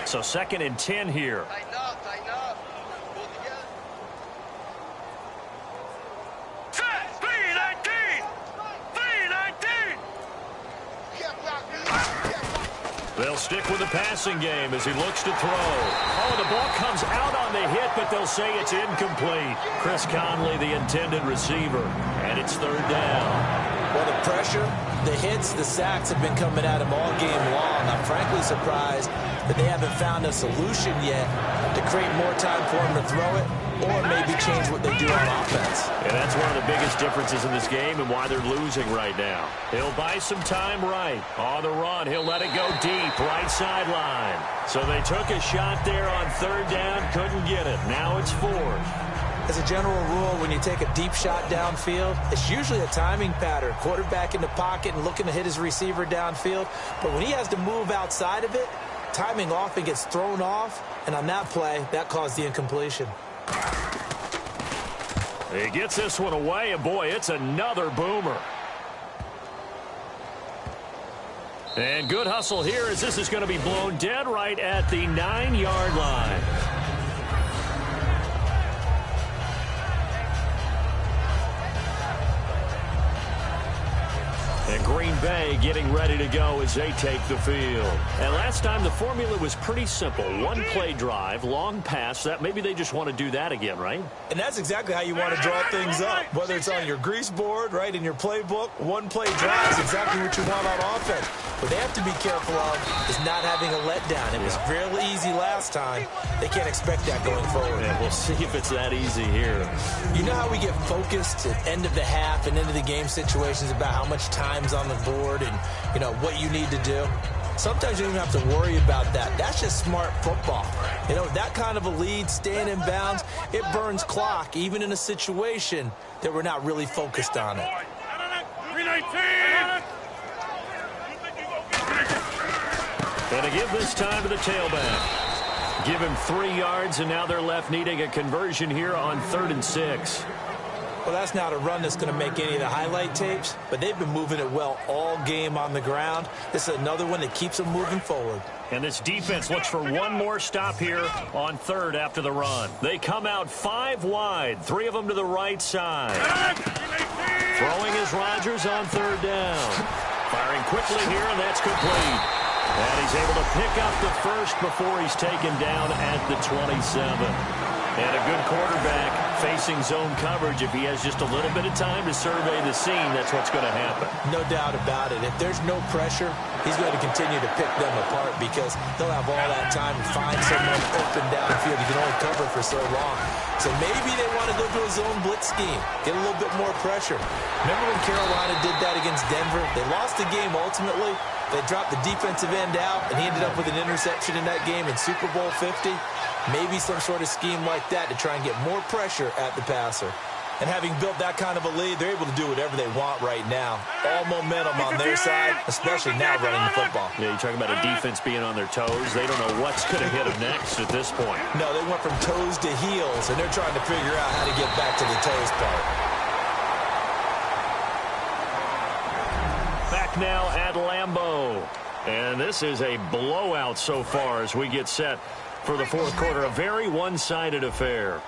So 2nd and 10 here. Tighten up, tighten up. Pull it together. Set, 319! 319! They'll stick with the passing game as he looks to throw. Oh, the ball comes out on the hit, but they'll say it's incomplete. Chris Conley, the intended receiver, and it's third down. Well, the pressure, the hits, the sacks have been coming at him all game long. I'm frankly surprised that they haven't found a solution yet to create more time for him to throw it or maybe change what they do on offense. And that's one of the biggest differences in this game and why they're losing right now. He'll buy some time right. On the run, he'll let it go deep, right sideline. So they took a shot there on third down, couldn't get it. Now it's 4th. As a general rule, when you take a deep shot downfield, it's usually a timing pattern. Quarterback in the pocket and looking to hit his receiver downfield. But when he has to move outside of it, timing often gets thrown off. And on that play, that caused the incompletion. He gets this one away, and boy, it's another boomer. And good hustle here as this is going to be blown dead right at the 9-yard line. And Green Bay getting ready to go as they take the field. And last time the formula was pretty simple. One play drive, long pass. That maybe they just want to do that again, right? And that's exactly how you want to draw things up. Whether it's on your grease board, right, in your playbook, one play drive is exactly what you want on offense. What they have to be careful of is not having a letdown. It was real easy last time. They can't expect that going forward. Yeah, we'll see if it's that easy here. You know how we get focused at end of the half and end of the game situations about how much time's on the board and, you know, what you need to do? Sometimes you don't even have to worry about that. That's just smart football. You know, that kind of a lead, staying in bounds, it burns clock, even in a situation that we're not really focused on it. 319! And to give this time to the tailback. Give him 3 yards, and now they're left needing a conversion here on 3rd and 6. Well, that's not a run that's going to make any of the highlight tapes, but they've been moving it well all game on the ground. This is another one that keeps them moving forward. And this defense looks for one more stop here on 3rd after the run. They come out 5 wide, 3 of them to the right side. Throwing is Rodgers on 3rd down. Firing quickly here, and that's complete. And he's able to pick up the first before he's taken down at the 27. And a good quarterback facing zone coverage. If he has just a little bit of time to survey the scene, that's what's going to happen. No doubt about it. If there's no pressure, he's going to continue to pick them apart because they'll have all that time to find someone open downfield. You can only cover for so long. So maybe they want to go to a zone blitz scheme, get a little bit more pressure. Remember when Carolina did that against Denver? They lost the game ultimately. They dropped the defensive end out, and he ended up with an interception in that game in Super Bowl 50. Maybe some sort of scheme like that to try and get more pressure at the passer. And having built that kind of a lead, they're able to do whatever they want right now. All momentum on their side, especially now running the football. Yeah, you're talking about a defense being on their toes. They don't know what's going to hit them next at this point. No, they went from toes to heels, and they're trying to figure out how to get back to the toes part. Back now at Lambeau. And this is a blowout so far as we get set for the 4th quarter. A very one-sided affair.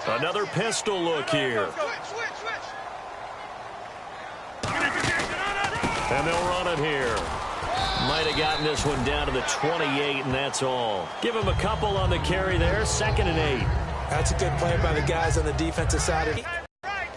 Another pistol look here. And they'll run it here. Might have gotten this one down to the 28, and that's all. Give him a couple on the carry there, 2nd and 8. That's a good play by the guys on the defensive side.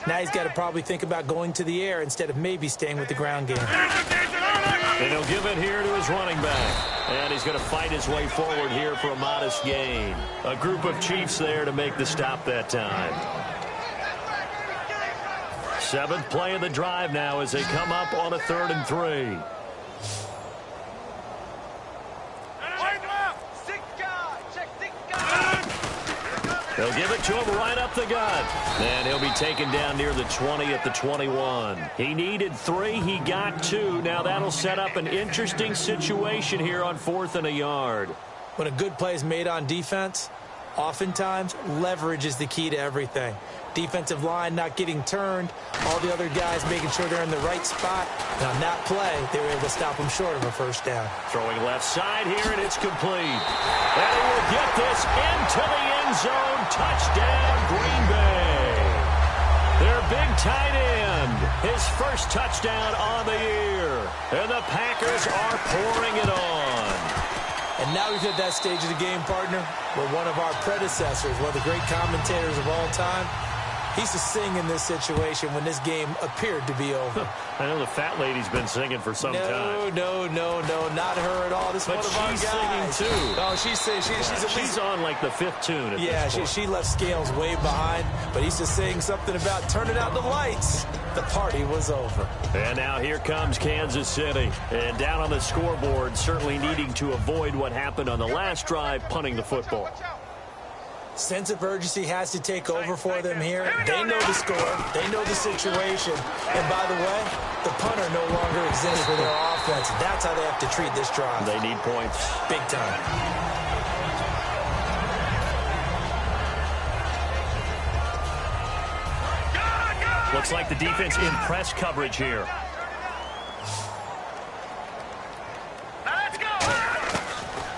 Now he's got to probably think about going to the air instead of maybe staying with the ground game. And he'll give it here to his running back. And he's going to fight his way forward here for a modest gain. A group of Chiefs there to make the stop that time. 7th play of the drive now as they come up on a 3rd and 3. They'll give it to him right up the gut. And he'll be taken down near the 20 at the 21. He needed 3. He got 2. Now that'll set up an interesting situation here on 4th and a yard. When a good play is made on defense, oftentimes leverage is the key to everything. Defensive line not getting turned, all the other guys making sure they're in the right spot. And on that play, they were able to stop him short of a first down. Throwing left side here, and it's complete. And he will get this into the end zone. Touchdown, Green Bay. Their big tight end, his first touchdown on the year. And the Packers are pouring it on. And now we've hit that stage of the game, partner, where one of our predecessors, one of the great commentators of all time, he used to sing in this situation when this game appeared to be over. I know the fat lady's been singing for some time. No, not her at all. This is one of our guys. But she's singing, too. Oh, she's on, like, the 5th tune at this point. she left Scales way behind, but he used to sing something about turning out the lights. The party was over. And now here comes Kansas City. And down on the scoreboard, certainly needing to avoid what happened on the last drive, punting the football. Sense of urgency has to take over for them here. They know the score. They know the situation. And by the way, the punter no longer exists for their offense. That's how they have to treat this drive. They need points. Big time. Looks like the defense in press coverage here.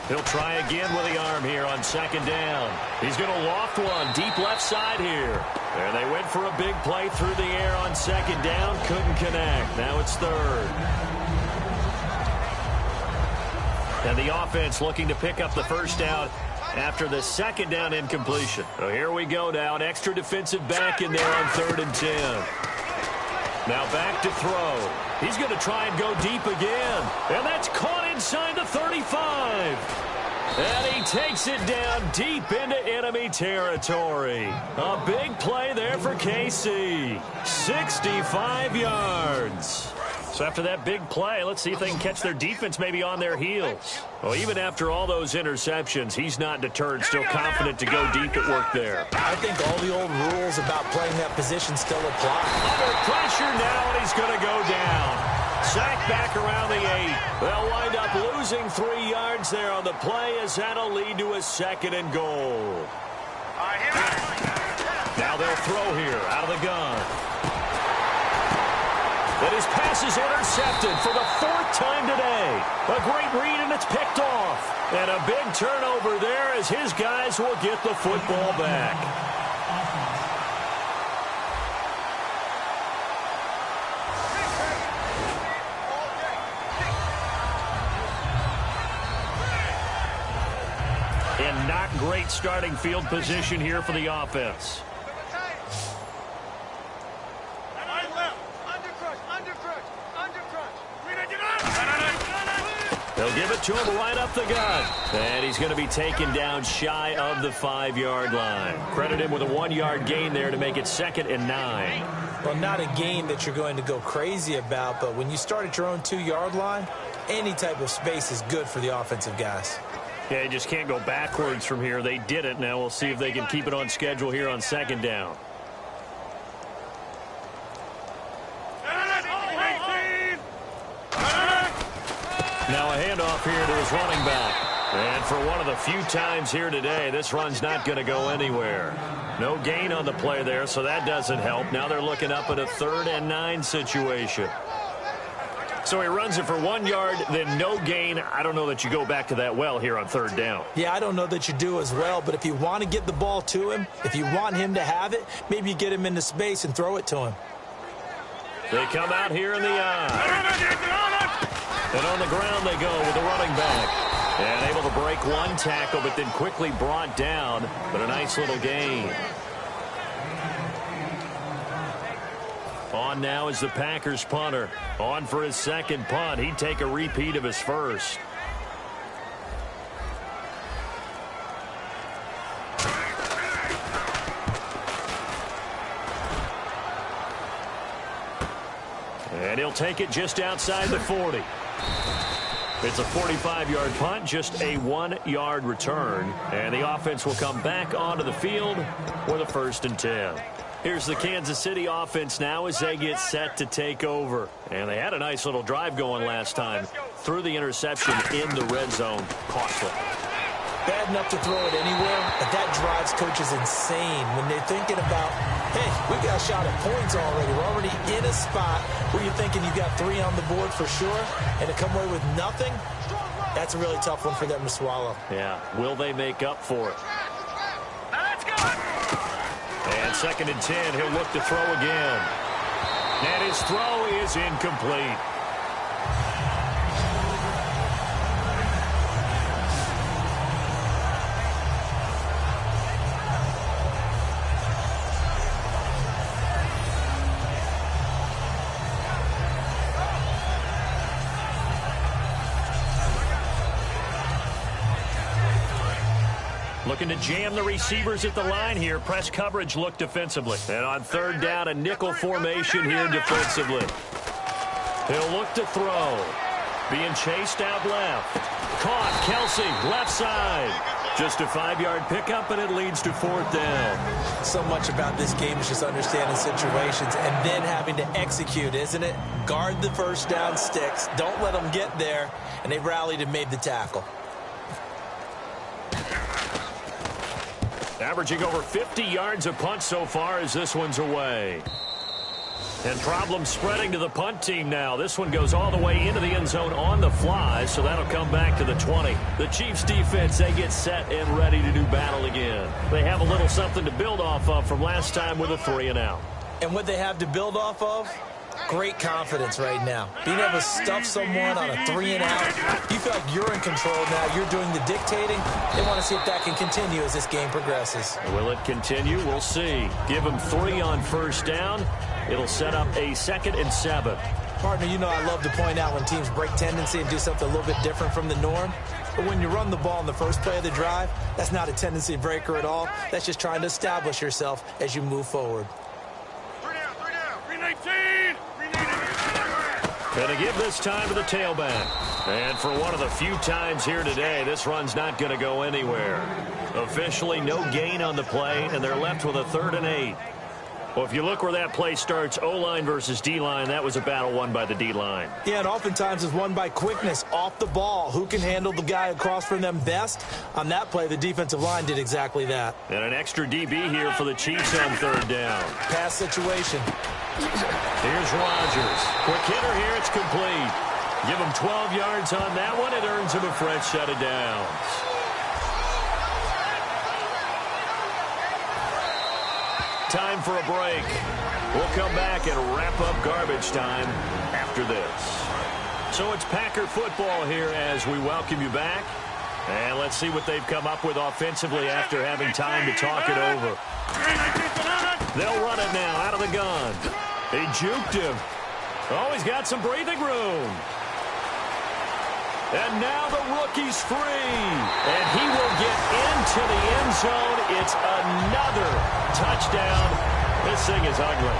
He'll try again with the arm here on 2nd down. He's going to loft one deep left side here. And they went for a big play through the air on 2nd down. Couldn't connect. Now it's 3rd. And the offense looking to pick up the first down after the 2nd down incompletion. So here we go now. An extra defensive back in there on 3rd and 10. Now back to throw. He's going to try and go deep again. And that's caught inside the 35. And he takes it down deep into enemy territory. A big play there for KC. 65 yards. So after that big play, let's see if they can catch their defense maybe on their heels. Well, even after all those interceptions, he's not deterred, still confident to go deep at work there. I think all the old rules about playing that position still apply. Under pressure now, and he's going to go down. Sacked back around the 8. They'll wind up losing 3 yards there on the play as that'll lead to a 2nd and goal. Now they'll throw here out of the gun. And his pass is intercepted for the 4th time today. A great read, and it's picked off. And a big turnover there as his guys will get the football back. And not great starting field position here for the offense. They'll give it to him right up the gut. And he's going to be taken down shy of the 5-yard line. Credit him with a 1-yard gain there to make it 2nd and 9. Well, not a gain that you're going to go crazy about, but when you start at your own 2-yard line, any type of space is good for the offensive guys. Yeah, you just can't go backwards from here. They did it. Now we'll see if they can keep it on schedule here on 2nd down. Now a handoff here to his running back. And for one of the few times here today, this run's not going to go anywhere. No gain on the play there, so that doesn't help. Now they're looking up at a 3rd and 9 situation. So he runs it for 1 yard, then no gain. I don't know that you go back to that well here on 3rd down. Yeah, I don't know that you do as well, but if you want to get the ball to him, if you want him to have it, maybe you get him into space and throw it to him. They come out here in the eye. And on the ground they go with the running back. And able to break one tackle, but then quickly brought down. But a nice little gain. On now is the Packers punter. On for his second punt. He'd take a repeat of his first. And he'll take it just outside the 40. It's a 45-yard punt, just a 1-yard return. And the offense will come back onto the field with a 1st and 10. Here's the Kansas City offense now as they get set to take over. And they had a nice little drive going last time. Threw the interception in the red zone. Costly. Bad enough to throw it anywhere, but that drives coaches insane when they're thinking about, hey, we got a shot at points already. We're already in a spot where you're thinking you got 3 on the board for sure, and to come away with nothing, that's a really tough one for them to swallow. Yeah, will they make up for it? And 2nd and 10, he'll look to throw again. And his throw is incomplete. Looking to jam the receivers at the line here. Press coverage look defensively. And on 3rd down, a nickel formation here defensively. He'll look to throw. Being chased out left. Caught. Kelsey, left side. Just a 5-yard pickup, and it leads to 4th down. So much about this game is just understanding situations and then having to execute, isn't it? Guard the 1st down sticks. Don't let them get there. And they rallied and made the tackle. Averaging over 50 yards a punt so far as this one's away. And problems spreading to the punt team now. This one goes all the way into the end zone on the fly, so that'll come back to the 20. The Chiefs defense, they get set and ready to do battle again. They have a little something to build off of from last time with a 3-and-out. And what they have to build off of? Great confidence right now. Being able to stuff someone on a 3-and-out, you feel like you're in control now. You're doing the dictating. They want to see if that can continue as this game progresses. Will it continue? We'll see. Give them 3 on 1st down. It'll set up a 2nd and 7. Partner, you know I love to point out when teams break tendency and do something a little bit different from the norm. But when you run the ball in the first play of the drive, that's not a tendency breaker at all. That's just trying to establish yourself as you move forward. 319! Gonna give this time to the tailback. And for one of the few times here today, this run's not going to go anywhere. Officially no gain on the play, and they're left with a 3rd and 8. Well, if you look where that play starts, O-line versus D-line, that was a battle won by the D-line. Yeah, and oftentimes it's won by quickness off the ball. Who can handle the guy across from them best? On that play, the defensive line did exactly that. And an extra DB here for the Chiefs on 3rd down. Pass situation. Here's Rodgers. Quick hitter here. It's complete. Give him 12 yards on that one. It earns him a fresh set of downs. Time for a break. We'll come back and wrap up garbage time after this. So it's Packer football here as we welcome you back. And let's see what they've come up with offensively after having time to talk it over. They'll run it now out of the gun. He juked him. Oh, he's got some breathing room. And now the rookie's free. And he will get into the end zone. It's another touchdown. This thing is ugly.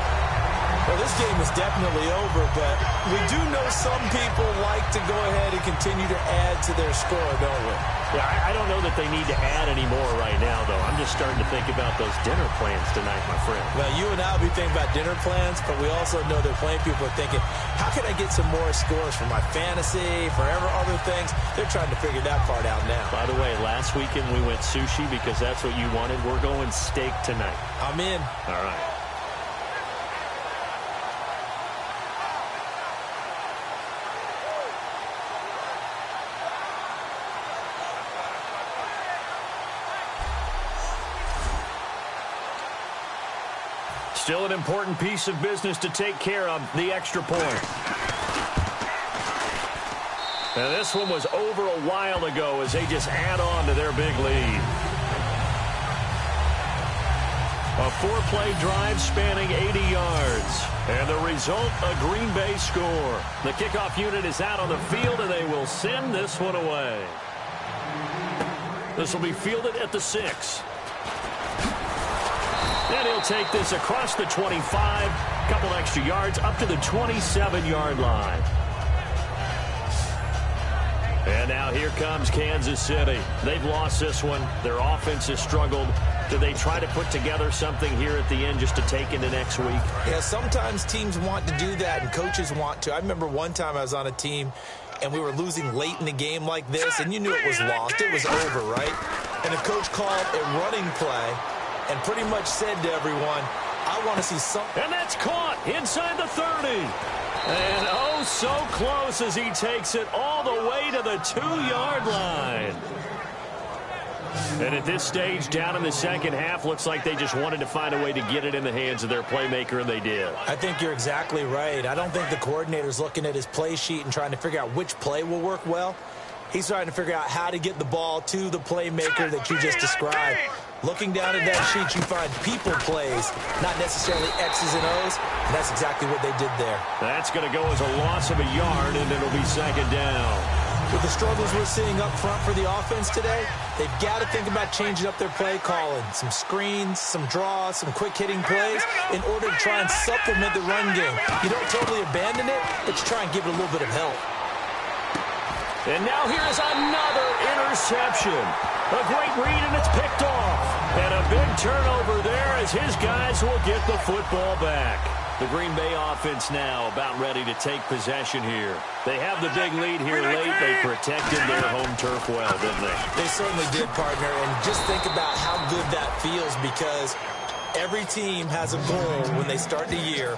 Well, this game is definitely over, but we do know some people like to go ahead and continue to add to their score, don't we? Yeah, I don't know that they need to add any more right now, though. I'm just starting to think about those dinner plans tonight, my friend. Well, you and I will be thinking about dinner plans, but we also know that plenty of people are thinking, how can I get some more scores for my fantasy, for other things? They're trying to figure that part out now. By the way, last weekend we went sushi because that's what you wanted. We're going steak tonight. I'm in. All right. Still an important piece of business to take care of, the extra point. And this one was over a while ago as they just add on to their big lead. A 4-play drive spanning 80 yards. And the result, a Green Bay score. The kickoff unit is out on the field, and they will send this one away. This will be fielded at the 6. And he'll take this across the 25. Couple extra yards up to the 27-yard line. And now here comes Kansas City. They've lost this one. Their offense has struggled. Do they try to put together something here at the end just to take into next week? Yeah, sometimes teams want to do that and coaches want to. I remember one time I was on a team and we were losing late in the game like this, and you knew it was lost. It was over, right? And the coach called a running play and pretty much said to everyone, I want to see something. And that's caught inside the 30. And oh, so close as he takes it all the way to the 2-yard line. And at this stage, down in the second half, looks like they just wanted to find a way to get it in the hands of their playmaker, and they did. I think you're exactly right. I don't think the coordinator's looking at his play sheet and trying to figure out which play will work well. He's trying to figure out how to get the ball to the playmaker that you just described. Looking down at that sheet, you find people plays, not necessarily X's and O's, and that's exactly what they did there. That's going to go as a loss of a yard, and it'll be second down. With the struggles we're seeing up front for the offense today, they've got to think about changing up their play calling. Some screens, some draws, some quick-hitting plays in order to try and supplement the run game. You don't totally abandon it, but you try and give it a little bit of help. And now here's another interception. A great read, and it's picked off. And a big turnover there as his guys will get the football back. The Green Bay offense now about ready to take possession here. They have the big lead here late. They protected their home turf well, didn't they? They certainly did, partner. And just think about how good that feels, because every team has a goal when they start the year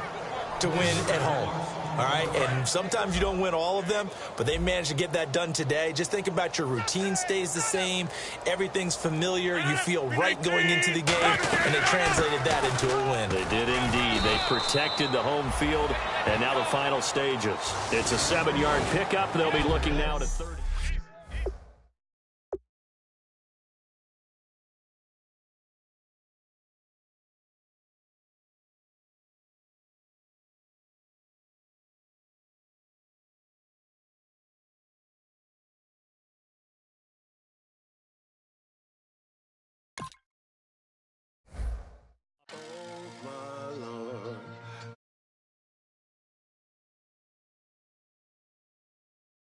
to win at home. All right, and sometimes you don't win all of them, but they managed to get that done today. Just think about your routine stays the same. Everything's familiar. You feel right going into the game, and they translated that into a win. They did indeed. They protected the home field, and now the final stages. It's a 7-yard pickup. They'll be looking now to third.